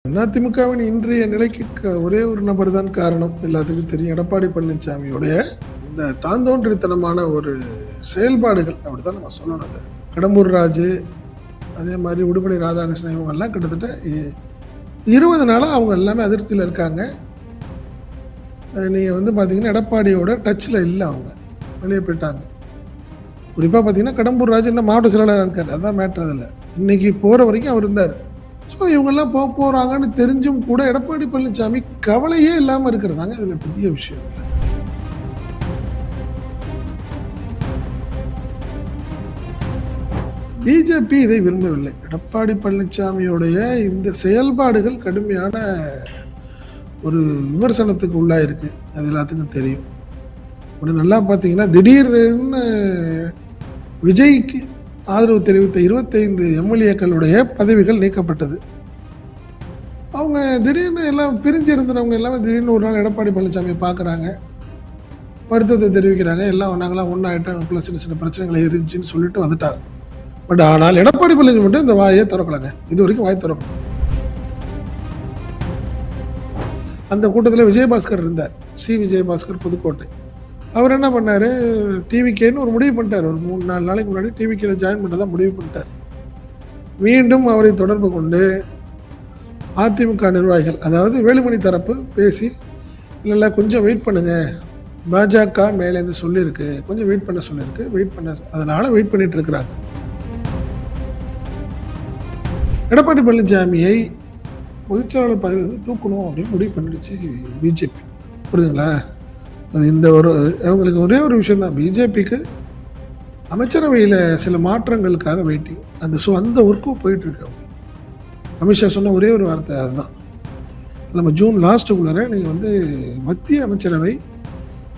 அதிமுகவின் இன்றைய நிலைக்கு ஒரே ஒரு நபர் தான் காரணம். எல்லாத்துக்கும் தெரியும். எடப்பாடி பழனிசாமியுடைய இந்த தாந்தோன்றித்தனமான ஒரு செயல்பாடுகள் அப்படித்தான் நம்ம சொல்லணும். அது கடம்பூர் ராஜு, அதே மாதிரி உடுமலை ராதாகிருஷ்ணன், இவங்க எல்லாம் கிட்டத்தட்ட 20 நாளாக அவங்க எல்லாமே அதிருப்தியில் இருக்காங்க. நீங்கள் வந்து பார்த்தீங்கன்னா எடப்பாடியோட டச்சில் இல்லை, அவங்க வெளியே போயிட்டாங்க. குறிப்பாக பார்த்தீங்கன்னா கடம்பூர் ராஜு இன்னும் மாவட்ட செயலாளராக இருக்கார். அதுதான் மேட்ரு. அதில் இன்னைக்கு போகிற வரைக்கும் அவர் இருந்தார். ஸோ இவங்கெல்லாம் போகிறாங்கன்னு தெரிஞ்சும் கூட எடப்பாடி பழனிசாமி கவலையே இல்லாமல் இருக்கிறதாங்க இதில் பெரிய விஷயம். அதில் பிஜேபி இதை விரும்பவில்லை. எடப்பாடி பழனிசாமியுடைய இந்த செயல்பாடுகள் கடுமையான ஒரு விமர்சனத்துக்கு உள்ளாயிருக்கு. அது எல்லாத்துக்கும் தெரியும். ஒன்று நல்லா பார்த்தீங்கன்னா, திடீர்னு விஜய்க்கு ஆதரவு தெரிவித்த 25 எம்எல்ஏக்களுடைய பதவிகள் நீக்கப்பட்டது. அவங்க திடீர்னு எல்லாம் பிரிஞ்சு இருந்தவங்க எல்லாமே திடீர்னு ஒரு நாள் எடப்பாடி பழனிசாமியை பார்க்குறாங்க, வருத்தத்தை தெரிவிக்கிறாங்க. எல்லாம் நாங்களாம் ஒன்றாயிட்டோம், அவங்களுக்குள்ள சின்ன சின்ன பிரச்சனைகள் இருந்துச்சுன்னு சொல்லிட்டு வந்துட்டாங்க. பட் ஆனால் எடப்பாடி பழனிசாமி மட்டும் இந்த வாயை திறக்கலாங்க. இது வரைக்கும் வாயை திறக்கணும். அந்த கூட்டத்தில் விஜயபாஸ்கர் இருந்தார். விஜயபாஸ்கர், புதுக்கோட்டை. அவர் என்ன பண்ணார், டிவிகேன்னு ஒரு முடிவு பண்ணிட்டார். ஒரு 3-4 நாளைக்கு முன்னாடி டிவிகேல ஜாயின் பண்ண தான் முடிவு பண்ணிட்டார். மீண்டும் அவரை தொடர்பு கொண்டு அதிமுக நிர்வாகிகள், அதாவது வேலுமணி தரப்பு பேசி, இல்லை கொஞ்சம் வெயிட் பண்ணுங்க, பாஜக மேலேருந்து சொல்லியிருக்கு, கொஞ்சம் வெயிட் பண்ண சொல்லியிருக்கு, வெயிட் பண்ண, அதனால் வெயிட் பண்ணிட்டு இருக்கிறாங்க. எடப்பாடி பழனிசாமியை பொதுச்செயலாளர் பதவியிலிருந்து தூக்கணும் அப்படின்னு முடிவு பண்ணிடுச்சு பிஜேபி. புரியுதுங்களா? இந்த அவங்களுக்கு ஒரே ஒரு விஷயந்தான், பிஜேபிக்கு அமைச்சரவையில் சில மாற்றங்களுக்காக வெயிட்டிங். அந்த ஒர்க்கும் போயிட்டுருக்கு. அமித்ஷா சொன்ன ஒரே ஒரு வார்த்தை அதுதான், நம்ம ஜூன் லாஸ்ட்டுக்குள்ளார நீங்கள் வந்து மத்திய அமைச்சரவை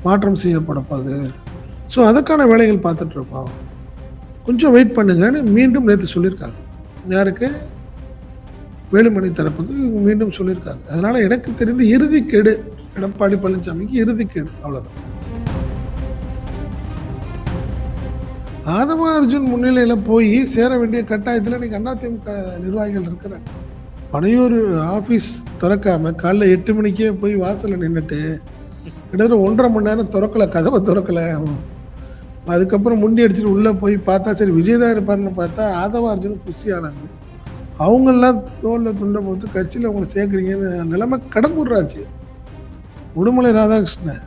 மாற்றம் செய்யப்படப்போகுது, ஸோ அதுக்கான வேலைகள் பார்த்துட்ருக்கோம், கொஞ்சம் வெயிட் பண்ணுங்கன்னு மீண்டும் நேற்று சொல்லியிருக்காங்க. யாருக்கு? வேலுமணி தரப்புக்கு மீண்டும் சொல்லியிருக்காங்க. அதனால் எனக்கு தெரிந்து இறுதிக்கேடு எடப்பாடி பழனிசாமிக்கு, இறுதிக்கேடு, அவ்வளோதான். ஆதவ அர்ஜுன் முன்னிலையில் போய் சேர வேண்டிய கட்டாயத்தில் இன்றைக்கி அதிமுக நிர்வாகிகள் இருக்கிறாங்க. பனையூர் ஆஃபீஸ் திறக்காமல் காலைல 8 மணிக்கே போய் வாசலில் நின்றுட்டு கிட்டத்தட்ட 1.5 மணி நேரம் திறக்கலை, கதவை திறக்கலை. அதுக்கப்புறம் முண்டி அடிச்சுட்டு உள்ளே போய் பார்த்தா சரி விஜய் தான் இருப்பார்னு பார்த்தா ஆதவ அர்ஜுன் குஷியானது. அவங்கெல்லாம் தோளில் துண்டை போட்டு கட்சியில் அவங்களை சேர்க்குறீங்கன்னு நிலைமை. கடம்பூர் ராஜு, உடுமலை ராதாகிருஷ்ணன்,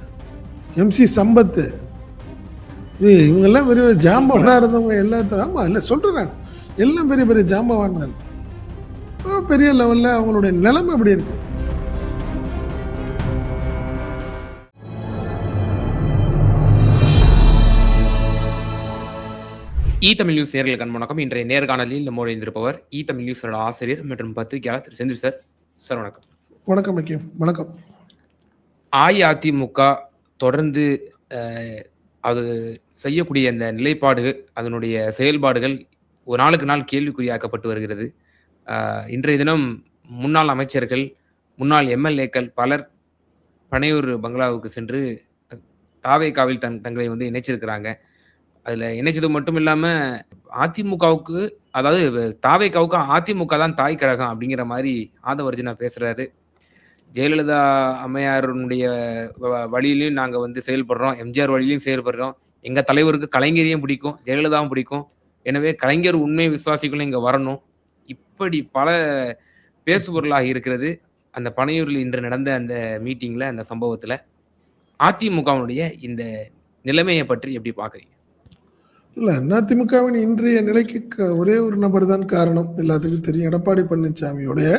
MC சம்பத்து, இவங்கெல்லாம் பெரிய ஜாம்பவானாக இருந்தவங்க எல்லாத்தையும். ஆமாம், இல்லை சொல்கிறேன் நான், எல்லாம் பெரிய பெரிய ஜாம்பவான்கள். பெரிய லெவலில் அவங்களுடைய நிலைமை எப்படி இருக்கு. தமிழ் நியூஸ் நேயர்களுக்கு வணக்கம். இன்றைய நேர்காணலில் நம்மோடு இருந்திருப்பவர் தமிழ் நியூஸோட ஆசிரியர் மற்றும் பத்திரிகையாளர் திரு செந்தில் சார். சார் வணக்கம். வணக்கம். வணக்கம். அஇஅதிமுக தொடர்ந்து அது செய்யக்கூடிய அந்த நிலைப்பாடுகள், அதனுடைய செயல்பாடுகள் ஒரு நாளுக்கு நாள் கேள்விக்குறியாக்கப்பட்டு வருகிறது. இன்றைய தினம் முன்னாள் அமைச்சர்கள், முன்னாள் எம்எல்ஏக்கள் பலர் பனையூர் பங்களாவுக்கு சென்று தாவேகாவில் தங்களை வந்து இணைச்சிருக்கிறாங்க. அதில் இணைச்சது மட்டும் இல்லாமல் அதிமுகவுக்கு, அதாவது தாவேகாவுக்கு அதிமுக தான் தாய் கழகம் அப்படிங்கிற மாதிரி ஆதவ அர்ஜுனா பேசுகிறாரு. ஜெயலலிதா அம்மையாருடைய வழியிலையும் நாங்கள் வந்து செயல்படுறோம், எம்ஜிஆர் வழியிலையும் செயல்படுறோம், எங்கள் தலைவருக்கு கலைஞரையும் பிடிக்கும், ஜெயலலிதாவும் பிடிக்கும், எனவே கலைஞர் உண்மை விசுவாசிகளும் இங்கே வரணும், இப்படி பல பேசுபொருளாக இருக்கிறது. அந்த பனையூரில் இன்று நடந்த அந்த மீட்டிங்கில், அந்த சம்பவத்தில் அதிமுகவினுடைய இந்த நிலைமையை பற்றி எப்படி பார்க்குறீங்க? இல்லை, அதிமுகவின் இன்றைய நிலைக்கு ஒரே ஒரு நபர் தான் காரணம். எல்லாத்துக்கும் தெரியும். எடப்பாடி பழனிசாமியுடைய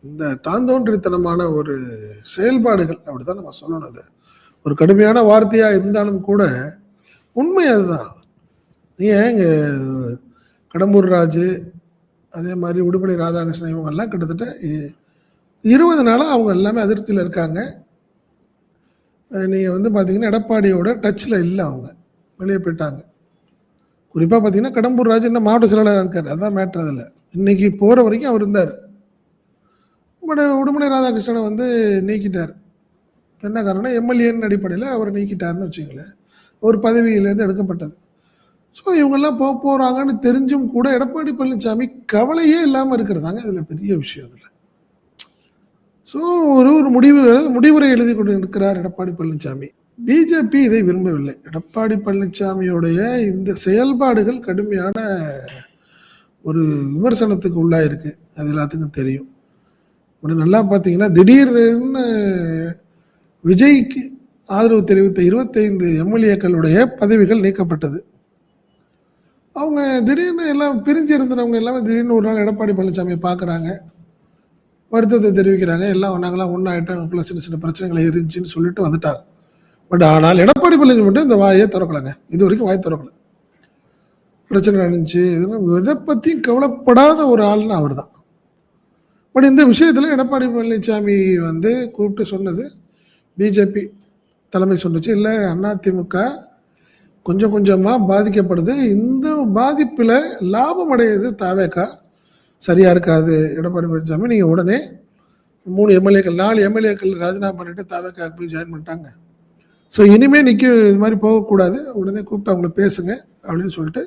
இந்த தாந்தோன்றித்தனமான ஒரு செயல்பாடுகள் அப்படித்தான் நம்ம சொல்லணும். அது ஒரு கடுமையான வார்த்தையாக இருந்தாலும் கூட உண்மை அதுதான். நீங்கள் இங்கே கடம்பூர் ராஜு, அதே மாதிரி உடுமலை ராதாகிருஷ்ணன், இவங்கெல்லாம் கிட்டத்தட்ட 20 நாளாக அவங்க எல்லாமே அதிருப்தியில் இருக்காங்க. நீங்கள் வந்து பார்த்தீங்கன்னா எடப்பாடியோட டச்சில் இல்லை, அவங்க வெளியே போயிட்டாங்க. குறிப்பாக பார்த்தீங்கன்னா கடம்பூர் ராஜு இன்னும் மாவட்ட செயலாளராக இருக்கார். அதுதான் மேட்ரு. அதில் இன்னைக்கு போகிற வரைக்கும் அவர் இருந்தார். பட் உடுமலை ராதாகிருஷ்ணனை வந்து நீக்கிட்டார். என்ன காரணம்? எம்எல்ஏன்னு அடிப்படையில் அவர் நீக்கிட்டார்னு வச்சுங்களேன். ஒரு பதவியிலேருந்து எடுக்கப்பட்டது. ஸோ இவங்கெல்லாம் போகிறாங்கன்னு தெரிஞ்சும் கூட எடப்பாடி பழனிசாமி கவலையே இல்லாமல் இருக்கிறதாங்க இதில் பெரிய விஷயம். அதில் ஸோ ஒரு முடிவுரை எழுதி கொண்டு இருக்கிறார் எடப்பாடி பழனிசாமி. பிஜேபி இதை விரும்பவில்லை. எடப்பாடி பழனிசாமியுடைய இந்த செயல்பாடுகள் கடுமையான ஒரு விமர்சனத்துக்கு உள்ளாயிருக்கு. அது எல்லாத்துக்கும் தெரியும். இப்படி நல்லா பார்த்தீங்கன்னா, திடீர்னு விஜய்க்கு ஆதரவு தெரிவித்த 25 எம்எல்ஏக்களுடைய பதவிகள் நீக்கப்பட்டது. அவங்க திடீர்னு எல்லாம் பிரிஞ்சு இருந்தவங்க எல்லாமே திடீர்னு ஒரு நாள் எடப்பாடி பழனிசாமியை பார்க்குறாங்க, வருத்தத்தை தெரிவிக்கிறாங்க. எல்லாம் நாங்களாம் ஒன்றாயிட்டோம், நமக்குள்ள சின்ன சின்ன பிரச்சனைகள் இருந்துச்சுன்னு சொல்லிட்டு வந்துட்டாங்க. பட் ஆனால் எடப்பாடி பழனிசாமி மட்டும் இந்த வாயை திறக்கலைங்க. இது வரைக்கும் வாயை திறக்கல. பிரச்சனை நடந்துச்சு, இதை பற்றியும் கவலைப்படாத ஒரு ஆள்னு அவர் தான். பட் இந்த விஷயத்தில் எடப்பாடி பழனிசாமி வந்து கூப்பிட்டு சொன்னது, பிஜேபி தலைமை சொன்னிச்சு, இல்லை அதிமுக கொஞ்சம் கொஞ்சமாக பாதிக்கப்படுது, இந்த பாதிப்பில் லாபம் அடையிறது தாவேக்கா, சரியாக இருக்காது எடப்பாடி பழனிசாமி, நீங்கள் உடனே 3 எம்எல்ஏக்கள் 4 எம்எல்ஏக்கள் ராஜினாமா பண்ணிட்டு தாவேக்கா போய் ஜாயின் பண்ணிட்டாங்க. ஸோ இனிமேல் இது மாதிரி போகக்கூடாது, உடனே கூப்பிட்டு அவங்கள பேசுங்க அப்படின்னு சொல்லிட்டு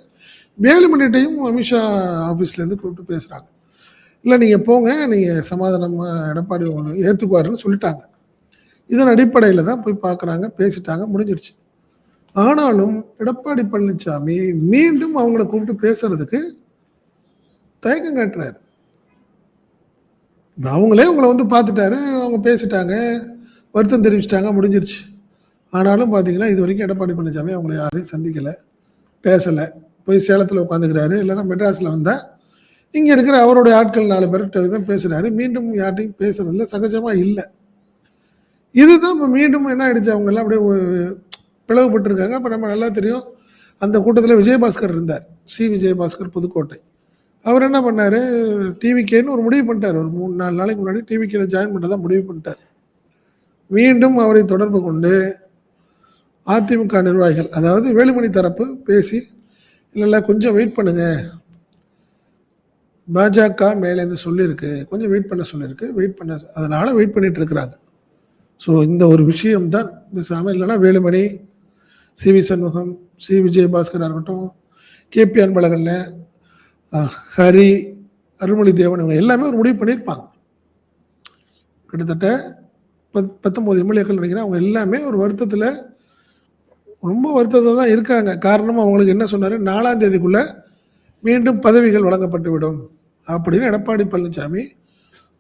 வேலுமணிட்டையும் அமித்ஷா ஆஃபீஸ்லேருந்து கூப்பிட்டு பேசுகிறாங்க. இல்லை நீங்கள் போங்க, நீங்கள் சமாதானமாக எடப்பாடி உங்களை ஏற்றுக்குவாருன்னு சொல்லிட்டாங்க. இதன் அடிப்படையில் தான் போய் பார்க்குறாங்க, பேசிட்டாங்க, முடிஞ்சிருச்சு. ஆனாலும் எடப்பாடி பழனிசாமி மீண்டும் அவங்கள கூப்பிட்டு பேசுறதுக்கு தயக்கம் காட்டுறாரு. அவங்களே உங்களை வந்து பார்த்துட்டாரு, அவங்க பேசிட்டாங்க, வருத்தம் தெரிவிச்சிட்டாங்க, முடிஞ்சிருச்சு. ஆனாலும் பார்த்தீங்கன்னா இது வரைக்கும் எடப்பாடி பழனிசாமி அவங்கள யாரையும் சந்திக்கலை, பேசலை. போய் சேலத்தில் உட்காந்துக்கிறாரு, இல்லைன்னா மெட்ராஸில் வந்தால் இங்கே இருக்கிற அவருடைய ஆட்கள் 4 பேர்கிட்ட தான் பேசுகிறாரு. மீண்டும் யார்ட்டையும் பேசுறதில்ல, சகஜமாக இல்லை. இதுதான் இப்போ மீண்டும் என்ன ஆயிடுச்சு, அவங்க எல்லாம் அப்படியே பிளவுபட்டுருக்காங்க. இப்போ நம்ம நல்லா தெரியும், அந்த கூட்டத்தில் விஜயபாஸ்கர் இருந்தார், விஜயபாஸ்கர், புதுக்கோட்டை. அவர் என்ன பண்ணார், டிவிகேன்னு ஒரு முடிவு பண்ணிட்டார். ஒரு 3-4 நாளைக்கு முன்னாடி டிவிகேல ஜாயின் பண்ணதான் முடிவு பண்ணிட்டார். மீண்டும் அவரை தொடர்பு கொண்டு அதிமுக நிர்வாகிகள், அதாவது வேலுமணி தரப்பு பேசி, இல்லை கொஞ்சம் வெயிட் பண்ணுங்க, பாஜக மேலேருந்து சொல்லியிருக்கு, கொஞ்சம் வெயிட் பண்ண சொல்லியிருக்கு, வெயிட் பண்ண, அதனால் வெயிட் பண்ணிட்டு இருக்கிறாங்க. ஸோ இந்த ஒரு விஷயம்தான் பேசாமல், இல்லைன்னா வேலுமணி, வி சண்முகம், விஜயபாஸ்கராக இருக்கட்டும், கேபி அன்பழகன், ஹரி, அருள்மொழி தேவன், இவங்க எல்லாமே ஒரு முடிவு பண்ணியிருப்பாங்க. கிட்டத்தட்ட 19 எம்எல்ஏக்கள் நினைக்கிறேன். அவங்க எல்லாமே ஒரு வருத்தத்தில், ரொம்ப வருத்தத்தில் தான் இருக்காங்க. காரணம், அவங்களுக்கு என்ன சொன்னார், 4ஆம் தேதிக்குள்ளே மீண்டும் பதவிகள் வழங்கப்பட்டு விடும் அப்படின்னு எடப்பாடி பழனிசாமி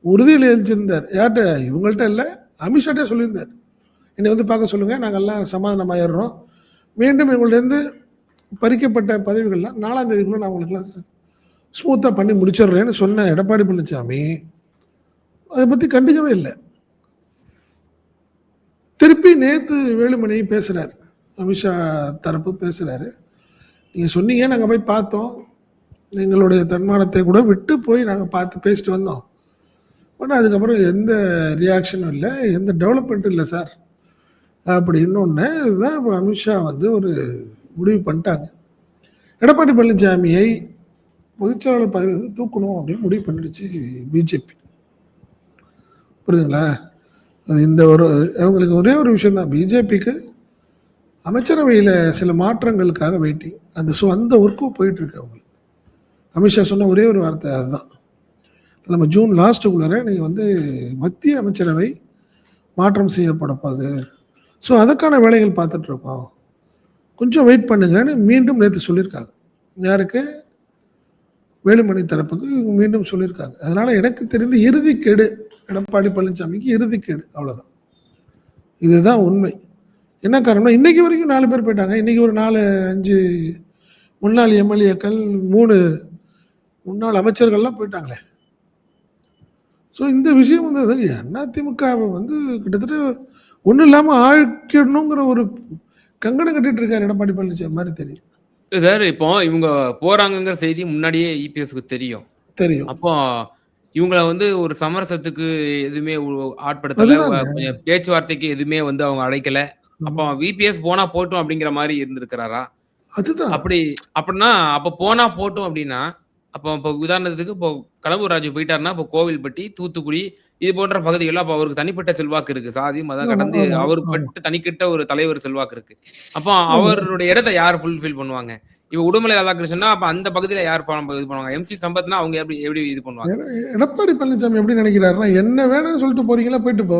உறுதியில் எழுதியிருந்தார். யார்கிட்ட, இவங்கள்ட்ட இல்லை, அமித்ஷாட்டே சொல்லியிருந்தார். என்னை வந்து பார்க்க சொல்லுங்கள், நாங்கள்லாம் சமாதானமாயிடுறோம், மீண்டும் இவங்கள்டேருந்து பறிக்கப்பட்ட பதவிகள்லாம் 4ஆம் தேதிக்குள்ளே நான் உங்களுக்குலாம் ஸ்மூத்தாக பண்ணி முடிச்சிடுறேன்னு சொன்ன எடப்பாடி பழனிசாமி அதை பற்றி கண்டுக்கவே இல்லை. திருப்பி நேற்று வேலுமணி பேசுகிறார், அமித்ஷா தரப்பு பேசுகிறாரு, நீங்கள் சொன்னீங்க, நாங்கள் போய் பார்த்தோம், எங்களுடைய தன்மானத்தை கூட விட்டு போய் நாங்கள் பார்த்து பேசிட்டு வந்தோம், பட் அதுக்கப்புறம் எந்த ரியாக்ஷனும் இல்லை, எந்த டெவலப்மெண்ட்டும் இல்லை சார் அப்படின்னு ஒன்று. இதுதான் இப்போ அமித்ஷா வந்து ஒரு முடிவு பண்ணிட்டாங்க. எடப்பாடி பழனிசாமியை பொதுச்செயலாளர் பதவி வந்து தூக்கணும் அப்படின்னு முடிவு பண்ணிடுச்சு பிஜேபி. புரியுதுங்களா? இந்த அவங்களுக்கு ஒரே ஒரு விஷயந்தான், பிஜேபிக்கு அமைச்சரவையில் சில மாற்றங்களுக்காக வெயிட்டிங், அந்த ஒர்க்கும் போயிட்டுருக்கு அவங்களுக்கு. அமித்ஷா சொன்ன ஒரே ஒரு வார்த்தை அதுதான், நம்ம ஜூன் லாஸ்ட்டுக்குள்ளார நீங்கள் வந்து மத்திய அமைச்சரவை மாற்றம் செய்யப்பட போகுது, ஸோ அதுக்கான வேலைகள் பார்த்துட்ருக்கோம், கொஞ்சம் வெயிட் பண்ணுங்கன்னு மீண்டும் நேற்று சொல்லியிருக்காங்க. யாருக்கு? வேலுமணி தரப்புக்கு மீண்டும் சொல்லியிருக்காங்க. அதனால் எனக்கு தெரிந்து இறுதிக்கேடு, எடப்பாடி பழனிசாமிக்கு இறுதிக்கேடு, அவ்வளோதான். இதுதான் உண்மை. என்ன காரணம்னா, இன்றைக்கி வரைக்கும் 4 பேர் போயிட்டாங்க. இன்றைக்கி ஒரு 4-5 முன்னாள் எம்எல்ஏக்கள், 3 முன்னாள் அமைச்சர்கள்லாம் போயிட்டாங்களே. ஸோ இந்த விஷயம் வந்து அதிமுகவை வந்து கிட்டத்தட்ட ஒன்றும் இல்லாமல் ஆழ்க்கிடணுங்கிற ஒரு கங்கணம் கட்டிட்டு இருக்காரு எடப்பாடி பழனிசாமி மாதிரி தெரியும் சார். இப்போ இவங்க போறாங்கங்கிற செய்தி முன்னாடியே இபிஎஸ்க்கு தெரியும். அப்போ இவங்கள வந்து ஒரு சமரசத்துக்கு எதுவுமே ஆட்படுத்தல, அதுதாங்க. கொஞ்சம் பேச்சுவார்த்தைக்கு எதுவுமே வந்து அவங்க அழைக்கல. அப்போ விபிஎஸ் போனா போட்டும் அப்படிங்கிற மாதிரி இருந்திருக்கிறாரா? அதுதான். அப்படின்னா அப்ப போனா போட்டும் அப்படின்னா, அப்போ இப்போ உதாரணத்துக்கு இப்போ கடம்பூர் ராஜு போயிட்டாருன்னா, இப்போ கோவில்பட்டி, தூத்துக்குடி இது போன்ற பகுதிகள்ல அப்போ அவருக்கு தனிப்பட்ட செல்வாக்கு இருக்கு. சாதி மதம் கடந்து அவருக்கு தனிக்கிட்ட ஒரு தலைவர் செல்வாக்கு இருக்கு. அப்போ அவருடைய இடத்தை யார் ஃபுல்ஃபில் பண்ணுவாங்க? இப்ப உடுமலை ராதாகிருஷ்ணன்னா அப்ப அந்த பகுதியில யார் இது பண்ணுவாங்க? எம்.சி. சம்பத்னா அவங்க எப்படி எப்படி இது பண்ணுவாங்க? எடப்பாடி பழனிசாமி எப்படி நினைக்கிறாருன்னா, என்ன வேணும்னு சொல்லிட்டு போறீங்களா, போயிட்டு போ.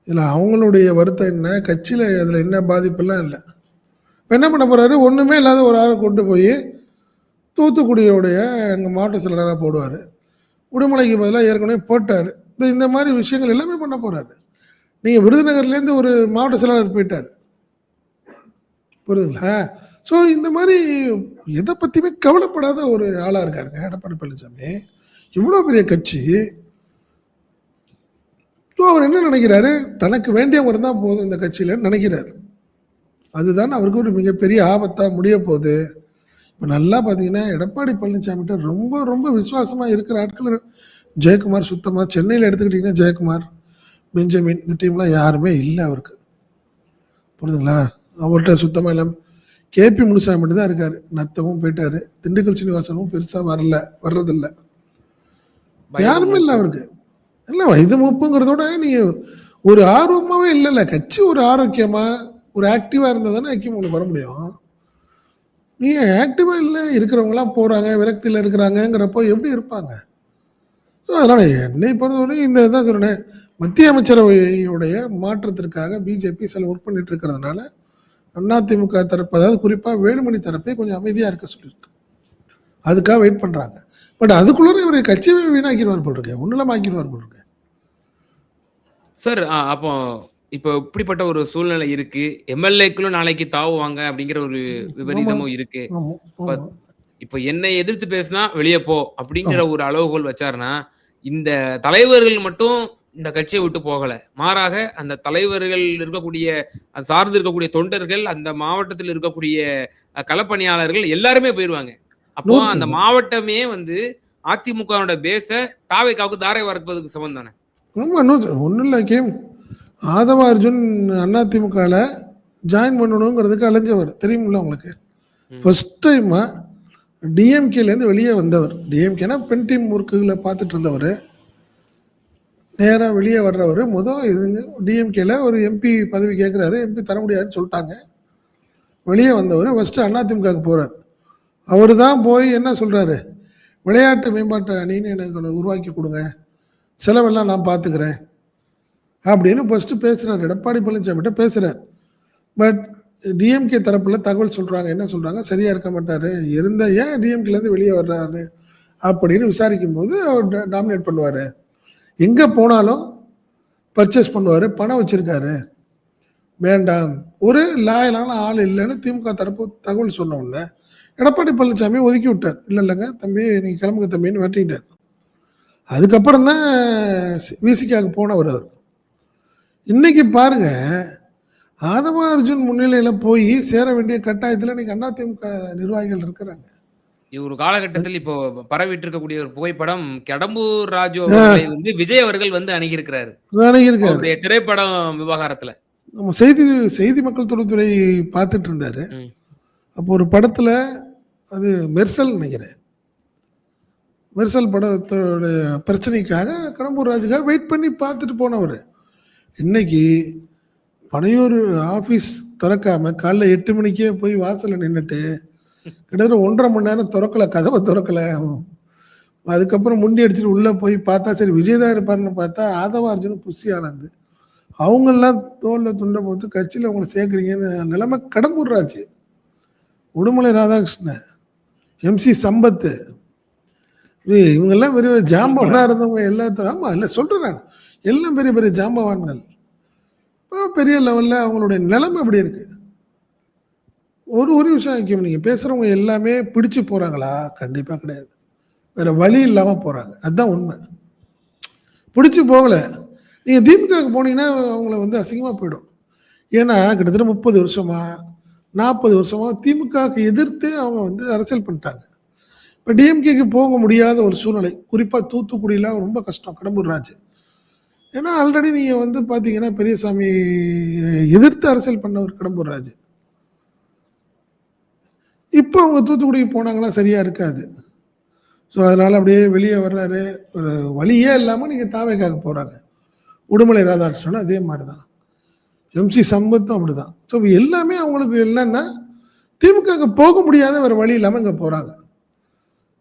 இதுல அவங்களுடைய வருத்தம் என்ன, கட்சியில அதுல என்ன பாதிப்புலாம் இல்லை. இப்ப என்ன பண்ண போறாரு, ஒண்ணுமே இல்லாத ஒரு ஆளை கொண்டு போய் தூத்துக்குடியோடைய எங்க மாவட்ட செயலாளராக போடுவார். உடுமலைக்கு பதிலாக ஏற்கனவே போட்டார். இந்த மாதிரி விஷயங்கள் எல்லாமே பண்ண போறாரு. நீங்கள் விருதுநகர்லேருந்து ஒரு மாவட்ட செயலாளர் போயிட்டார், புரியுதுங்களா? ஸோ இந்த மாதிரி எதை பற்றியுமே கவலைப்படாத ஒரு ஆளாக இருக்காருங்க எடப்பாடி பழனிசாமி. இவ்வளோ பெரிய கட்சி. ஸோ அவர் என்ன நினைக்கிறாரு, தனக்கு வேண்டியவர் தான் போதும் இந்த கட்சியில் நினைக்கிறாரு. அதுதான் அவருக்கு ஒரு மிகப்பெரிய ஆபத்தாக முடிய போகுது. இப்போ நல்லா பார்த்தீங்கன்னா எடப்பாடி பழனிசாமிகிட்ட ரொம்ப ரொம்ப விசுவாசமாக இருக்கிற ஆட்கள் ஜெயக்குமார். சுத்தமாக சென்னையில் எடுத்துக்கிட்டிங்கன்னா ஜெயக்குமார், பெஞ்சமின், இந்த டீம்லாம் யாருமே இல்லை அவருக்கு, புரியுதுங்களா? அவர்கிட்ட சுத்தமாக இல்லாமல் கேபி முனுசாமி மட்டும் தான் இருக்காரு. நத்தமும் போயிட்டாரு. திண்டுக்கல் சீனிவாசனும் பெருசாக வர்றதில்லை. யாருமே இல்லை அவருக்கு. இல்லை வயது மூப்புங்கிறதோட நீங்கள் ஒரு ஆர்வமாகவே இல்லைல்ல. கட்சி ஒரு ஆரோக்கியமாக ஒரு ஆக்டிவாக இருந்தால் தானே ஐக்கியம் உங்களுக்கு வர முடியும். நீங்கள் ஆக்டிவாக இல்லை, இருக்கிறவங்களாம் போகிறாங்க, விரக்தியில் இருக்கிறாங்கங்கிறப்போ எப்படி இருப்பாங்க? ஸோ அதனால் என்னை பொறுத்தவரை இந்த இதான் சொன்னேன், மத்திய அமைச்சரவையுடைய மாற்றத்திற்காக பிஜேபி சில ஒர்க் பண்ணிட்டு இருக்கிறதுனால அதிமுக தரப்பு, அதாவது குறிப்பாக வேலுமணி தரப்பை கொஞ்சம் அமைதியாக இருக்க சொல்லியிருக்கு. அதுக்காக வெயிட் பண்ணுறாங்க. பட் அதுக்குள்ளே இவர் கட்சியை வீணாக்கிடுவார் போல் இருக்கு, ஒன்றும் ஆக்கிடுவார் போல் இருக்கு. சார் அப்போ இப்போ இப்படிப்பட்ட ஒரு சூழ்நிலை இருக்கு. எம்எல்ஏக்களும் நாளைக்கு தாவுவாங்க அப்படிங்கிற ஒரு விபரீதமும் இருக்கு. இப்போ என்னை எதிர்த்து பேசினா வெளியே போ அப்படிங்கிற ஒரு அளவுகோல் வச்சாருன்னா, இந்த தலைவர்கள் மட்டும் இந்த கட்சியை விட்டு போகல. மாறாக அந்த தலைவர்கள் இருக்கக்கூடிய, சார்ந்து இருக்கக்கூடிய தொண்டர்கள், அந்த மாவட்டத்தில் இருக்கக்கூடிய களப்பணியாளர்கள் எல்லாருமே போயிருவாங்க. அப்போ அந்த மாவட்டமே வந்து அதிமுகவோட பேஸ தாவேக்காவுக்கு தாரை வார்ப்பதுக்கு சமம் தானே? ஒன்றும் இல்லை கேம். ஆதவ அர்ஜுன் அதிமுகவில் ஜாயின் பண்ணணுங்கிறதுக்கு அலைஞ்சவர் தெரியுமில்ல உங்களுக்கு. ஃபர்ஸ்ட் டைமாக டிஎம்கேலேருந்து வெளியே வந்தவர். டிஎம்கேனா பென் டீம் ஒர்க்குகளை பார்த்துட்டு இருந்தவர், நேராக வெளியே வர்றவர். இதுங்க டிஎம்கேல ஒரு எம்பி பதவி கேட்குறாரு, எம்பி தர முடியாதுன்னு சொல்லிட்டாங்க. வெளியே வந்தவர் ஃபஸ்ட்டு அதிமுகவுக்கு போகிறார். அவர் தான் போய் என்ன சொல்கிறாரு, விளையாட்டு மேம்பாட்டு அணின்னு எனக்கு உருவாக்கி கொடுங்க, செலவெல்லாம் நான் பார்த்துக்கிறேன் அப்படின்னு ஃபஸ்ட்டு பேசுகிறார். எடப்பாடி பழனிசாமிகிட்ட பேசுகிறார். பட் டிஎம்கே தரப்பில் தகவல் சொல்கிறாங்க, என்ன சொல்கிறாங்க, சரியாக இருக்க மாட்டார், ஏன் டிஎம்கேலேருந்து வெளியே வர்றாரு அப்படின்னு விசாரிக்கும் போது அவர் டாமினேட் பண்ணுவார், எங்கே போனாலும் பர்ச்சேஸ் பண்ணுவார், பணம் வச்சுருக்காரு, வேண்டாம், ஒரு லாயலான ஆள் இல்லைன்னு திமுக தரப்பு தகவல் சொன்ன உடனே எடப்பாடி பழனிசாமி ஒதுக்கி விட்டார். இல்லைங்க தம்பி, நீங்கள் கிளம்புங்க தம்பின்னு வெட்டிக்கிட்டார். அதுக்கப்புறம் தான் விசிகாவுக்கு போனவர் அவர். இன்னைக்கு பாருங்க, ஆதவ அர்ஜுன் முன்னிலையில் போய் சேர வேண்டிய கட்டாயத்தில் இன்னைக்கு அதிமுக நிர்வாகிகள் இருக்கிறாங்க. ஒரு காலகட்டத்தில் இப்போ பரவிட்டு இருக்கக்கூடிய ஒரு புகைப்படம், கடம்பூர் ராஜு அவர்களை வந்து விஜய் அவர்கள் வந்து அணுகியிருக்கிறாரு திரைப்படம் விவகாரத்துல. நம்ம செய்தி மக்கள் தொடர்புத்துறை பார்த்துட்டு இருந்தாரு. அப்போ ஒரு படத்துல, அது மெர்சல் நினைக்கிறேன், மெர்சல் படத்தோட பிரச்சனைக்காக கடம்பூர் ராஜுக்காக வெயிட் பண்ணி பார்த்துட்டு போனவர். இன்னைக்கு பனையூர் ஆஃபீஸ் திறக்காம காலைல 8 மணிக்கே போய் வாசலில் நின்றுட்டு கிட்டத்தட்ட 1.5 மணி நேரம் திறக்கலை, கதவை திறக்கலை. அதுக்கப்புறம் முண்டி அடிச்சுட்டு உள்ளே போய் பார்த்தா சரி விஜய் தான் இருப்பாருன்னு பார்த்தா ஆதவ அர்ஜுன், புஷி ஆனந்த் அவங்கெல்லாம் தோளில் துண்டை போட்டு கட்சியில் அவங்களை சேர்க்குறீங்கன்னு நிலைமை. கடம்பூர் ராஜு, உடுமலை ராதாகிருஷ்ணன், எம்.சி. சம்பத்து, இவங்கெல்லாம் பெரிய ஜாம்பவானாக இருந்தவங்க எல்லாத்தையும். ஆமாம், இல்லை சொல்கிறேன் நான், எல்லாம் பெரிய பெரிய ஜாம்பவான்கள். இப்போ பெரிய லெவலில் அவங்களுடைய நிலைமை எப்படி இருக்கு. ஒரு விஷயம் ஐக்கியம், நீங்கள் பேசுகிறவங்க எல்லாமே பிடிச்சி போகிறாங்களா? கண்டிப்பாக கிடையாது. வேறு வழி இல்லாமல் போகிறாங்க, அதுதான் உண்மை. பிடிச்சி போகலை. நீங்கள் திமுகவுக்கு போனீங்கன்னா அவங்கள வந்து அசிங்கமாக போயிடும். ஏன்னா கிட்டத்தட்ட 30 வருஷமா 40 வருஷமா திமுகவுக்கு எதிர்த்து அவங்க வந்து அரசியல் பண்ணிட்டாங்க. இப்போ டிஎம்கேக்கு போக முடியாத ஒரு சூழ்நிலை. குறிப்பாக தூத்துக்குடியெலாம் ரொம்ப கஷ்டம் கடம்பூர் ராஜு. ஏன்னா ஆல்ரெடி நீங்கள் வந்து பார்த்தீங்கன்னா பெரியசாமி எதிர்த்து அரசியல் பண்ணவர் கடம்பூர் ராஜு. இப்போ அவங்க தூத்துக்குடிக்கு போனாங்கன்னா சரியாக இருக்காது. ஸோ அதனால் அப்படியே வெளியே வர்றாரு. ஒரு வழியே இல்லாமல் நீங்கள் தாவேக்காக போகிறாங்க. உடுமலை ராதாகிருஷ்ணன் அதே மாதிரி தான், எம்.சி. சம்பத்தும் அப்படி தான். ஸோ எல்லாமே அவங்களுக்கு என்னென்னா திமுக அங்க போக முடியாத வேற வழி இல்லாம அங்க போறாங்க.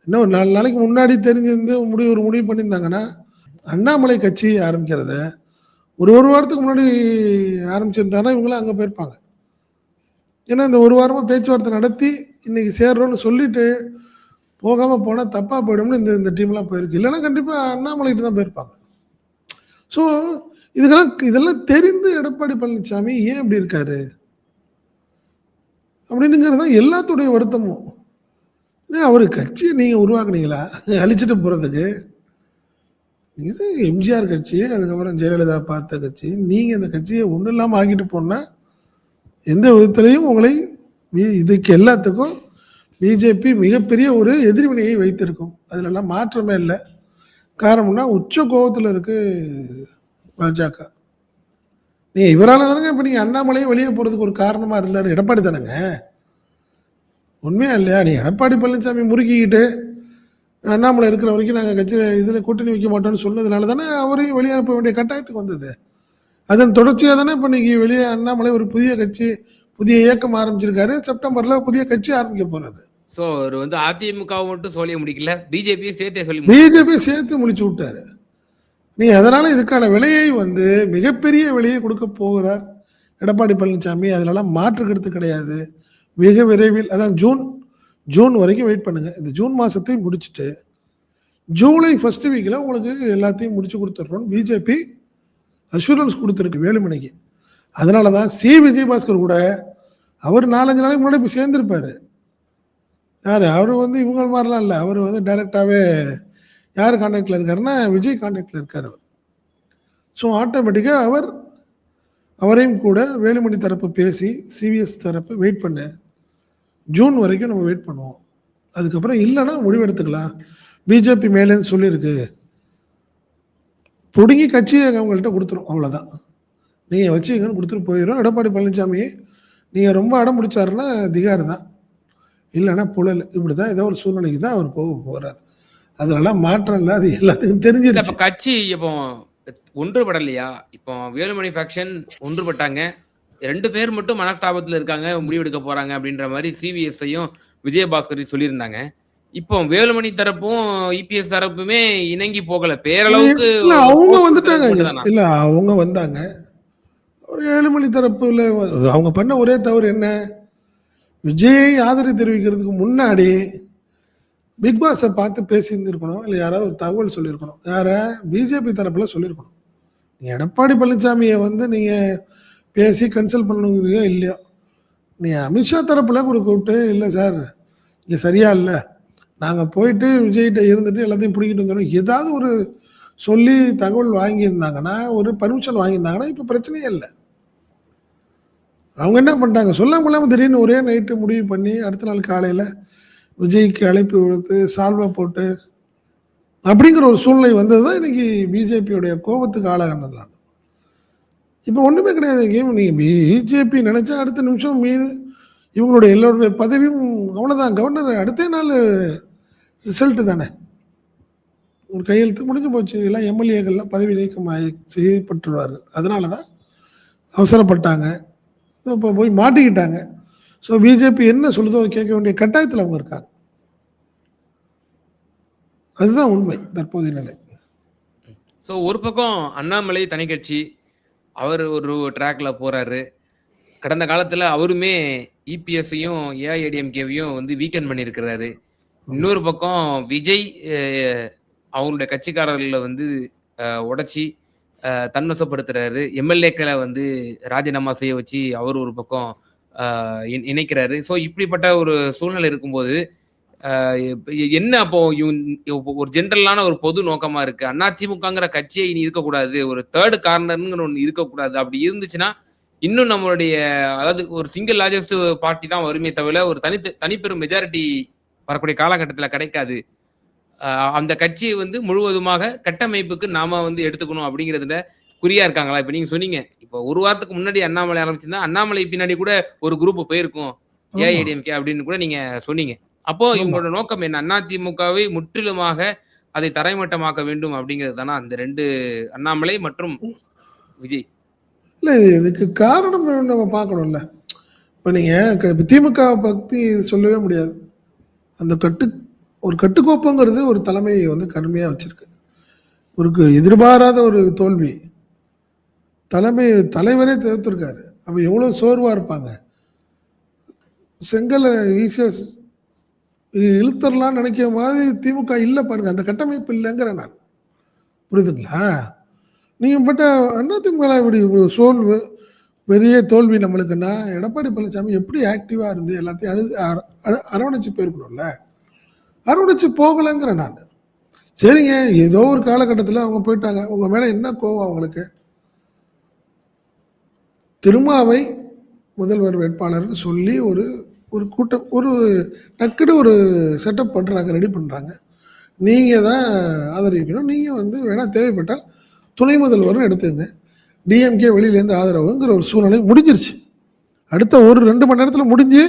இன்னும் ஒரு 4 நாளைக்கு முன்னாடி தெரிஞ்சிருந்து ஒரு முடிவு பண்ணியிருந்தாங்கன்னா, அண்ணாமலை கட்சி ஆரம்பிக்கிறத ஒரு வாரத்துக்கு முன்னாடி ஆரம்பிச்சிருந்தாங்கன்னா, இவங்கலாம் அங்க போயிருப்பாங்க. ஏன்னா, இந்த ஒரு வாரமா பேச்சுவார்த்தை நடத்தி, இன்னைக்கு சேர்றோம்னு சொல்லிட்டு, போகாம போனா தப்பா போயிடும்னு இந்த இந்த டீம்லாம் போயிருக்கு. இல்லன்னா கண்டிப்பா அண்ணாமலைகிட்ட தான் போயிருப்பாங்க. ஸோ, இதெல்லாம் தெரிந்து எடப்பாடி பழனிசாமி ஏன் இப்படி இருக்காரு? அப்படின்னுங்கிறது தான் எல்லாத்துடைய வருத்தமும். ஏன் அவரு கட்சிய நீங்க உருவாக்குனீங்களா? அழிச்சுட்டு போறதுக்கு. இது எம்ஜிஆர் கட்சி, அதுக்கப்புறம் ஜெயலலிதா பார்த்த கட்சி. நீங்க இந்த கட்சிய ஒண்ணும் இல்லாம ஆக்கிட்டு போனா, எந்த விதத்திலயும் உங்களை இதுக்கு எல்லாத்துக்கும் பிஜேபி மிகப்பெரிய ஒரு எதிர்வினையை வைத்திருக்கும். அதுலலாம் மாற்றமே இல்ல. காரணம்னா, உச்ச கோவத்துல இருக்கு பாஜக. இவரால தானங்க இப்ப நீங்க அண்ணாமலையும் வெளிய போறதுக்கு ஒரு காரணமா இருந்தாரு. எடப்பாடி தானங்க. உண்மையா இல்லையா? நீ எடப்பாடி பழனிசாமி முறுக்கிக்கிட்டு, அண்ணாமலை இருக்கிற வரைக்கும் நாங்க கட்சியில இதுல கூட்டணி வைக்க மாட்டோம்னு சொன்னதுனால தானே அவரையும் வெளிய அனுப்ப வேண்டிய கட்டாயத்துக்கு வந்தது. அதன் தொடர்ச்சியா தானே இப்ப இன்னைக்கு வெளியே அண்ணாமலை ஒரு புதிய கட்சி, புதிய இயக்கம் ஆரம்பிச்சிருக்காரு. செப்டம்பர்ல புதிய கட்சி ஆரம்பிக்க போறாரு. சோ அவர் வந்து அதிமுகவை மட்டும் சொல்லிய முடிக்கல, பிஜேபியும் சேர்த்தே சொல்லி பிஜேபி சேர்த்து முடிச்சு விட்டாரு. நீ அதனால இதுக்கான விலையை வந்து மிகப்பெரிய விலையை கொடுக்க போகிறார் எடப்பாடி பழனிசாமி. அதனால மாற்று கருத்து கிடையாது. மிக விரைவில், அதான் ஜூன் வரைக்கும் வெயிட் பண்ணுங்க. இந்த ஜூன் மாசத்தையும் முடிச்சுட்டு ஜூலை ஃபர்ஸ்ட் வீக்ல உங்களுக்கு எல்லாத்தையும் முடிச்சு கொடுத்துட்றோம். பிஜேபி அஷூரன்ஸ் கொடுத்துருக்கு வேலுமணிக்கு. அதனால தான் விஜயபாஸ்கர் கூட அவர் 4-5 நாளைக்கு முன்னாடி போய் சேர்ந்திருப்பாரு. யாரு? அவரு வந்து இவங்க மாதிரிலாம் இல்லை. அவர் வந்து டைரக்டாவே யார் கான்டாக்ட்ல இருக்காருன்னா, விஜய் கான்டாக்ட்ல இருக்காரு அவர். ஸோ ஆட்டோமேட்டிக்கா அவரையும் கூட வேலுமணி தரப்பு பேசி, சிவிஎஸ் தரப்பு வெயிட் பண்ணு. ஜூன் வரைக்கும் நம்ம வெயிட் பண்ணுவோம். அதுக்கப்புறம் இல்லைன்னா முடிவெடுத்துக்கலாம். பிஜேபி மேலேருந்து சொல்லியிருக்கு. பிடுங்கி கட்சியை அவங்கள்ட்ட கொடுத்துரும். அவ்வளோதான். நீங்கள் வச்சுக்கங்கன்னு கொடுத்துட்டு போயிடும். எடப்பாடி பழனிசாமி நீங்கள் ரொம்ப அடம் பிடிச்சாருன்னா திகார் தான். இல்லைன்னா புழல். இப்படி தான் ஏதோ ஒரு சூழ்நிலைக்கு தான் அவர் போக போகிறார். அதெல்லாம் மாற்றம் இல்லை. அது எல்லாத்துக்கும் தெரிஞ்சிருச்சு. இப்போ கட்சி இப்போ ஒன்றுபடலையா? இப்போ வேலுமணி ஃபேக்ஷன் ஒன்றுபட்டாங்க. 2 பேர் மட்டும் மனஸ்தாபத்தில் இருக்காங்க, முடிவெடுக்க போறாங்க அப்படின்ற மாதிரி சிவிஎஸ்ஐயும் விஜயபாஸ்கரையும் சொல்லியிருந்தாங்க. இப்போ வேலுமணி தரப்பும் இபிஎஸ் தரப்புமே இணங்கி போகல. பேரளவுக்கு அவங்க வந்துட்டாங்க. இல்ல அவங்க வந்தாங்க. ஒரு வேலுமணி தரப்புல அவங்க பண்ண ஒரே தவறு என்ன? விஜயை ஆதரவு தெரிவிக்கிறதுக்கு முன்னாடி பிக் பாஸை பார்த்து பேசியிருந்திருக்கணும். இல்லை யாராவது ஒரு தகவல் சொல்லியிருக்கணும். யார? பிஜேபி தரப்புல சொல்லியிருக்கணும். எடப்பாடி பழனிசாமியை வந்து நீங்க பேசி கன்சல்ட் பண்ணுங்க இல்லையோ, நீ அமித்ஷா தரப்புல கூப்பிட்டு, இல்லை சார் இங்கே சரியா இல்லை, நாங்கள் போயிட்டு விஜய்கிட்ட இருந்துட்டு எல்லாத்தையும் பிடிக்கிட்டு வந்துடும், ஏதாவது ஒரு சொல்லி தகவல் வாங்கியிருந்தாங்கன்னா, ஒரு பர்மிஷன் வாங்கியிருந்தாங்கன்னா இப்போ பிரச்சனையே இல்லை. அவங்க என்ன பண்ணிட்டாங்க? சொல்லாமல் திடீர்னு ஒரே நைட்டு முடிவு பண்ணி அடுத்த நாள் காலையில் விஜய்க்கு அழைப்பு விடுத்து சால்வை போட்டு அப்படிங்கிற ஒரு சூழ்நிலை வந்தது தான் இன்னைக்கு பிஜேபியோடைய கோபத்துக்கு ஆளாகினது. இப்போ ஒன்றுமே கிடையாது. நீங்கள் பிஜேபி நினைச்சா அடுத்த நிமிஷம் இவங்களுடைய எல்லோருடைய பதவியும் அவ்வளோதான். கவர்னர் அடுத்த நாள் ரிசல்ட்டு தானே, ஒரு கையெழுத்து முடிஞ்சு போச்சு. எல்லாம் எம்எல்ஏக்கள்லாம் பதவி நீக்கம் செய்யப்பட்டுருவார்கள். அதனால தான் அவசரப்பட்டாங்க. இப்போ போய் மாட்டிக்கிட்டாங்க. ஸோ பிஜேபி என்ன சொல்லுதோ அதை கேட்க வேண்டிய கட்டாயத்தில் அவங்க இருக்காங்க. அதுதான் உண்மை தற்போதைய நிலை. ஸோ ஒரு பக்கம் அண்ணாமலை தனி கட்சி, அவர் ஒரு ட்ராக்ல போறாரு. கடந்த காலத்தில் அவருமே இபிஎஸ்ஸையும் ஏஐஏடிஎம்கேவையும் வந்து வீக்கெண்ட் பண்ணியிருக்கிறாரு. இன்னொரு பக்கம் விஜய் அவங்களுடைய கட்சிக்காரர்களை வந்து உடைச்சி தன்வசப்படுத்துறாரு. எம்எல்ஏக்களை வந்து ராஜினாமா செய்ய வச்சு அவர் ஒரு பக்கம் இணைக்கிறாரு. ஸோ இப்படிப்பட்ட ஒரு சூழ்நிலை இருக்கும்போது என்ன அப்போ ஒரு ஜென்ரலான ஒரு பொது நோக்கமா இருக்கு? அதிமுகங்கிற கட்சியை இனி இருக்கக்கூடாது, ஒரு தேர்ட் கார்னர்ங்கிற ஒன்று இருக்கக்கூடாது. அப்படி இருந்துச்சுன்னா இன்னும் நம்மளுடைய, அதாவது ஒரு சிங்கிள் லார்ஜஸ்ட் பார்ட்டி தான் வருமே தவிர ஒரு தனிப்பெரும் மெஜாரிட்டி வரக்கூடிய காலகட்டத்தில் கிடைக்காது. அந்த கட்சியை வந்து முழுவதுமாக கட்டமைப்புக்கு நாம வந்து எடுத்துக்கணும் அப்படிங்கிறதுல குறியா இருக்காங்களா? இப்ப நீங்க சொன்னீங்க, இப்போ ஒரு வாரத்துக்கு முன்னாடி அண்ணாமலை ஆரம்பிச்சிருந்தா அண்ணாமலை பின்னாடி கூட ஒரு குரூப் போயிருக்கும், ஏஐடிஎம்கே அப்படின்னு கூட நீங்க சொன்னீங்க. அப்போ இவங்களோட நோக்கம் என்ன? அதிமுகவை முற்றிலுமாக அதை தரைமட்டமாக்க வேண்டும் அப்படிங்கிறது தானா அந்த 2 அண்ணாமலை மற்றும் விஜய்? இல்லை, இதுக்கு காரணம் நம்ம பார்க்கணும்ல. இப்போ நீங்கள் திமுக பற்றி சொல்லவே முடியாது. அந்த ஒரு கட்டுக்கோப்புங்கிறது ஒரு தலைமையை வந்து கடுமையாக வச்சிருக்கு. ஒரு எதிர்பாராத ஒரு தோல்வி, தலைவரே தவிர்த்திருக்காரு. அப்போ எவ்வளோ சோர்வாக இருப்பாங்க. செங்கலை ஈஸியாக இழுத்தரலாம்னு நினைக்கிற மாதிரி திமுக இல்லை பாருங்க, அந்த கட்டமைப்பு இல்லைங்கிற நான். புரியுதுங்களா? நீங்கள் பட்ட அதிமுக இப்படி சோல்வு பெரிய தோல்வி நம்மளுக்குன்னா எடப்பாடி பழனிசாமி எப்படி ஆக்டிவாக இருந்து எல்லாத்தையும் அரவணைச்சு போயிருக்கணும்ல. அரவணைச்சு போகலைங்கிற நான். சரிங்க, ஏதோ ஒரு காலகட்டத்தில் அவங்க போயிட்டாங்க. உங்கள் மேலே என்ன கோவம் அவங்களுக்கு? திருமாவை முதல்வர் வேட்பாளர்னு சொல்லி ஒரு ஒரு கூட்டம் ஒரு டக்குன்னு ஒரு செட்டப் பண்ணுறாங்க, ரெடி பண்ணுறாங்க. நீங்கள் தான் ஆதரிக்கணும், நீங்கள் வந்து வேணால் தேவைப்பட்டால் துணை முதல்வரும் எடுத்துங்க, டிஎம்கே வெளியிலேருந்து ஆதரவுங்கிற ஒரு சூழ்நிலை முடிஞ்சிருச்சு. அடுத்த ஒரு 2 மணி நேரத்தில் முடிஞ்சு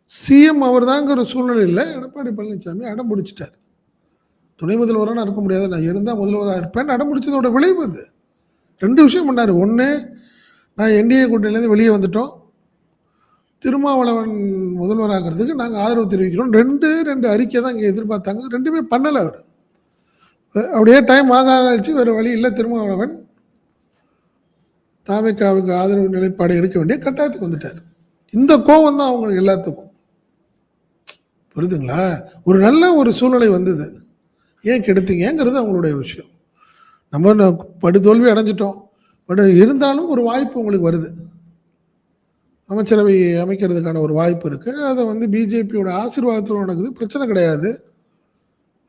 சிஎம் அவர் தாங்கிற சூழ்நிலையில் எடப்பாடி பழனிசாமி அடம் பிடிச்சிட்டார். துணை முதல்வராக நான் இருக்க முடியாது, நான் இருந்தால் முதல்வராக இருப்பேன் அடம் பிடிச்சதோட விளைவு அது. 2 விஷயம் பண்ணார். ஒன்று, நான் என்டிஏ கூட்டணியிலேருந்து வெளியே வந்துட்டோம், திருமாவளவன் முதல்வராகிறதுக்கு நாங்கள் ஆதரவு தெரிவிக்கிறோம். 2 அறிக்கை தான் இங்கே எதிர்பார்த்தாங்க. 2மே பண்ணலை அவர். அப்படியே டைம் ஆகாச்சு, வேறு வழி இல்லை. திருமாவளவன் தாவேக்காவுக்கு ஆதரவு நிலைப்பாடு எடுக்க வேண்டிய கட்டாயத்துக்கு வந்துட்டார். இந்த கோபம் தான் அவங்களுக்கு எல்லாத்துக்கும். புரியுதுங்களா? ஒரு நல்ல ஒரு சூழ்நிலை வந்தது, ஏன் கெடுத்தீங்கிறது அவங்களுடைய விஷயம். நம்ம படுதோல்வி அடைஞ்சிட்டோம், பட் இருந்தாலும் ஒரு வாய்ப்பு உங்களுக்கு வருது. அமைச்சரவை அமைக்கிறதுக்கான ஒரு வாய்ப்பு இருக்குது. அதை வந்து பிஜேபியோட ஆசீர்வாதத்தோடு நடக்குது, பிரச்சனை கிடையாது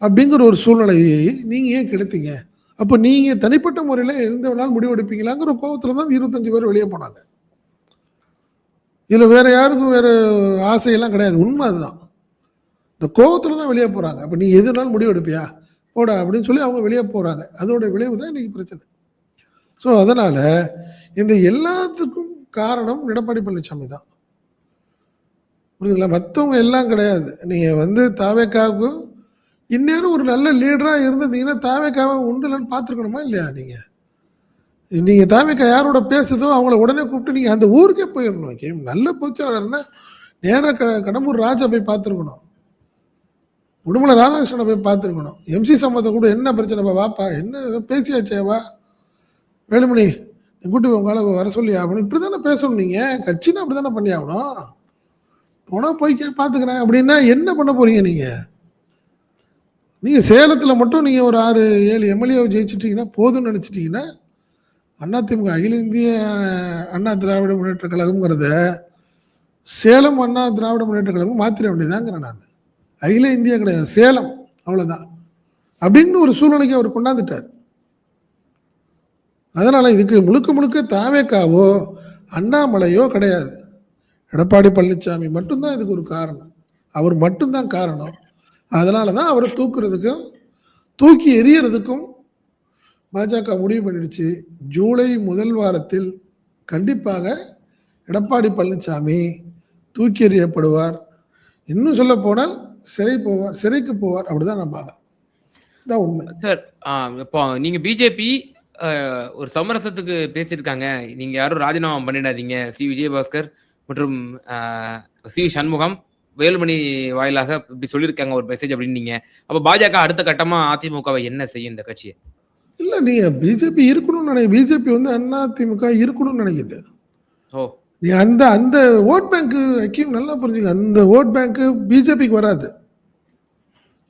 அப்படிங்கிற ஒரு சூழ்நிலையை நீங்கள் ஏன் கெடுத்தீங்க? அப்போ நீங்கள் தனிப்பட்ட முறையில் எந்த வேணாலும் முடிவெடுப்பீங்களாங்கிற கோபத்தில் தான் 25 பேர் வெளியே போனாங்க. இதில் வேறு யாருக்கும் வேறு ஆசையெல்லாம் கிடையாது, உண்மை அதுதான். இந்த கோபத்தில் தான் வெளியே போகிறாங்க. அப்போ நீ எதுனாலும் முடிவெடுப்பியா போட அப்படின்னு சொல்லி அவங்க வெளியே போகிறாங்க. அதோட விளைவு தான் இன்றைக்கி பிரச்சனை. ஸோ அதனால் இந்த எல்லாத்துக்கும் காரணம் எடப்பாடி பழனிசாமி தான். புரியுதுங்களா? மற்றவங்க எல்லாம் கிடையாது. நீங்கள் வந்து தாவேக்காவுக்கும் இந்நேரம் ஒரு நல்ல லீடராக இருந்தீங்கன்னா தாவேக்காவை உண்டுலன்னு பார்த்துருக்கணுமா இல்லையா? நீங்கள் தாவேக்கா யாரோட பேசுதோ அவங்கள உடனே கூப்பிட்டு நீங்கள் அந்த ஊருக்கே போயிடணும். நல்ல பொதுச்செயலாளர்னா நேராக கடம்பூர் ராஜா போய் பார்த்துருக்கணும், உடுமலை ராதாகிருஷ்ணனை போய் பார்த்துருக்கணும், எம்சி சம்பத்தை கூட என்ன பிரச்சனைப்பா வாப்பா, என்ன பேசியாச்சேவா, வேலுமணி கூட்டி உங்களால் வர சொல்லி ஆகணும், இப்படி தானே பேசணும். நீங்கள் கட்சினா அப்படி தானே பண்ணி ஆகணும். போனால் போய் பார்த்துக்கிறேன் அப்படின்னா என்ன பண்ண போகிறீங்க? நீங்கள் சேலத்தில் மட்டும் நீங்கள் ஒரு 6-7 எம்எல்ஏவை ஜெயிச்சிட்டிங்கன்னா போதும்னு நினச்சிட்டிங்கன்னா அதிமுக அகில இந்திய அண்ணா திராவிட முன்னேற்ற கழகம்ங்கிறத சேலம் அண்ணா திராவிட முன்னேற்ற கழகம் மாற்றிட வேண்டியதாங்கிறேன் நான். அகில இந்தியா கிடையாது, சேலம், அவ்வளோதான் அப்படின்னு ஒரு சூழ்நிலைக்கு அவர் கொண்டாந்துட்டார். அதனால் இதுக்கு முழுக்க முழுக்க தாவேக்காவோ அண்ணாமலையோ கிடையாது, எடப்பாடி பழனிசாமி மட்டும்தான் இதுக்கு ஒரு காரணம். அவர் மட்டும்தான் காரணம். அதனால தான் அவரை தூக்கி எறியறதுக்கும் பாஜக முடிவு பண்ணிடுச்சு. ஜூலை முதல் வாரத்தில் கண்டிப்பாக எடப்பாடி பழனிசாமி தூக்கி எறியப்படுவார். இன்னும் சொல்ல போனால் சிறைக்கு போவார். அப்படிதான் நான் பார்க்குறேன். இதான் உண்மை சார். இப்போ நீங்க பிஜேபி ஒரு சமரசத்துக்கு பேசியிருக்காங்க, நீங்க யாரும் ராஜினாமா பண்ணிடாதீங்க, சி விஜயபாஸ்கர் மற்றும் சி சண்முகம் வேலுமணி வாயிலாக இப்படி சொல்லியிருக்காங்க ஒரு மெசேஜ் அப்படின்னு. நீங்க அப்ப பாஜக அடுத்த கட்டமா அதிமுகவை என்ன செய்யும் இந்த கட்சியை? இல்ல, நீங்க பிஜேபி இருக்கணும்னு பிஜேபி வந்து அதிமுக இருக்கணும்னு நினைக்குது. நீ அந்த ஓட் பேங்க் நல்லா புரிஞ்சுங்க. அந்த ஓட் பேங்க் பிஜேபிக்கு வராது.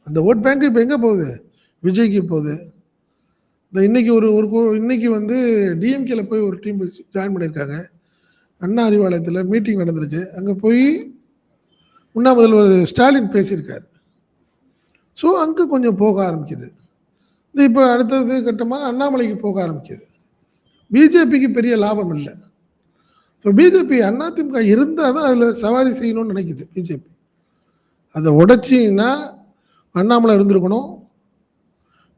அந்த ஓட் பேங்க் இப்ப எங்க போகுது? விஜய்க்கு போகுது. இன்னைக்கு வந்து டிஎம்கேல போய் ஒரு டீம் ஜாயின் பண்ணியிருக்காங்க. அண்ணா அறிவாலயத்தில் மீட்டிங் நடந்திருக்கு. அங்கே போய் முன்னாள் முதல்வர் ஸ்டாலின் பேசியிருக்காரு. ஸோ அங்கே கொஞ்சம் போக ஆரம்பிக்குது. இப்போ அடுத்தது கட்டமாக அண்ணாமலைக்கு போக ஆரம்பிக்குது. பிஜேபிக்கு பெரிய லாபம் இல்லை. இப்போ பிஜேபி அதிமுக இருந்தால் தான் அதில் சவாரி செய்யணும்னு நினைக்குது பிஜேபி. அதை உடைச்சின்னா அண்ணாமலை இருந்திருக்கணும்.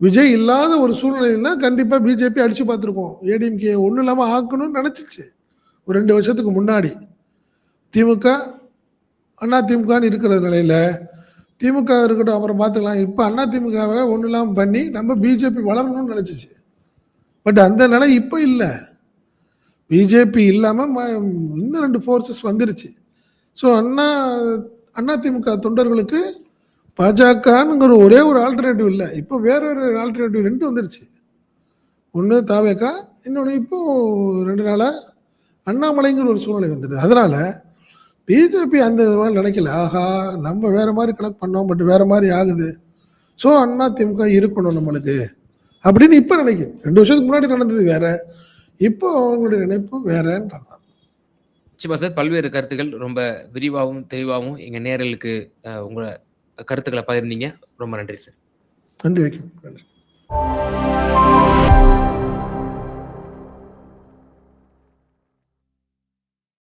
விஜய் இல்லாத ஒரு சூழ்நிலைன்னா கண்டிப்பாக பிஜேபி அடித்து பார்த்துருக்கோம். ஏடிஎம்கே ஒன்றும் இல்லாமல் ஆக்கணும்னு நினச்சிச்சு ஒரு 2 வருஷத்துக்கு முன்னாடி. திமுக அதிமுகன்னு இருக்கிற நிலையில் திமுக இருக்கட்டும், அப்புறம் பார்த்துக்கலாம். இப்போ அதிமுகவை ஒன்றும் இல்லாமல் பண்ணி நம்ம பிஜேபி வளரணும்னு நினச்சிச்சு. பட் அந்த நிலை இப்போ இல்லை. பிஜேபி இல்லாமல் இன்னும் 2 ஃபோர்ஸஸ் வந்துருச்சு. ஸோ அதிமுக தொண்டர்களுக்கு பாஜகங்கிற ஒரே ஒரு ஆல்டர்னேட்டிவ் இல்லை. இப்போ வேற ஒரு ஆல்டர்னேட்டிவ் 2 வந்துருச்சு. ஒன்று தாவேகா, இன்னொன்று இப்போ 2 நாளாக அண்ணாமலைங்கிற ஒரு சூழ்நிலை வந்துடுது. அதனால பிஜேபி அந்த மாதிரி நினைக்கல. ஆஹா, நம்ம வேற மாதிரி கணக்கு பண்ணோம், பட் வேற மாதிரி ஆகுது. ஸோ அதிமுக இருக்கணும் நம்மளுக்கு அப்படின்னு இப்போ நினைக்குது. 2 வருஷத்துக்கு முன்னாடி நடந்தது வேற, இப்போ அவங்களுடைய நினைப்பு வேறன்றாங்க. நிச்சயமா சார். பல்வேறு கருத்துக்கள் ரொம்ப விரிவாகவும், தெளிவாகவும் எங்க நேயர்களுக்கு உங்க கருத்துக்கள பகிர்ந்தீங்க. ரொம்ப நன்றி சார். நன்றி. வைக்கிறேன். நன்றி.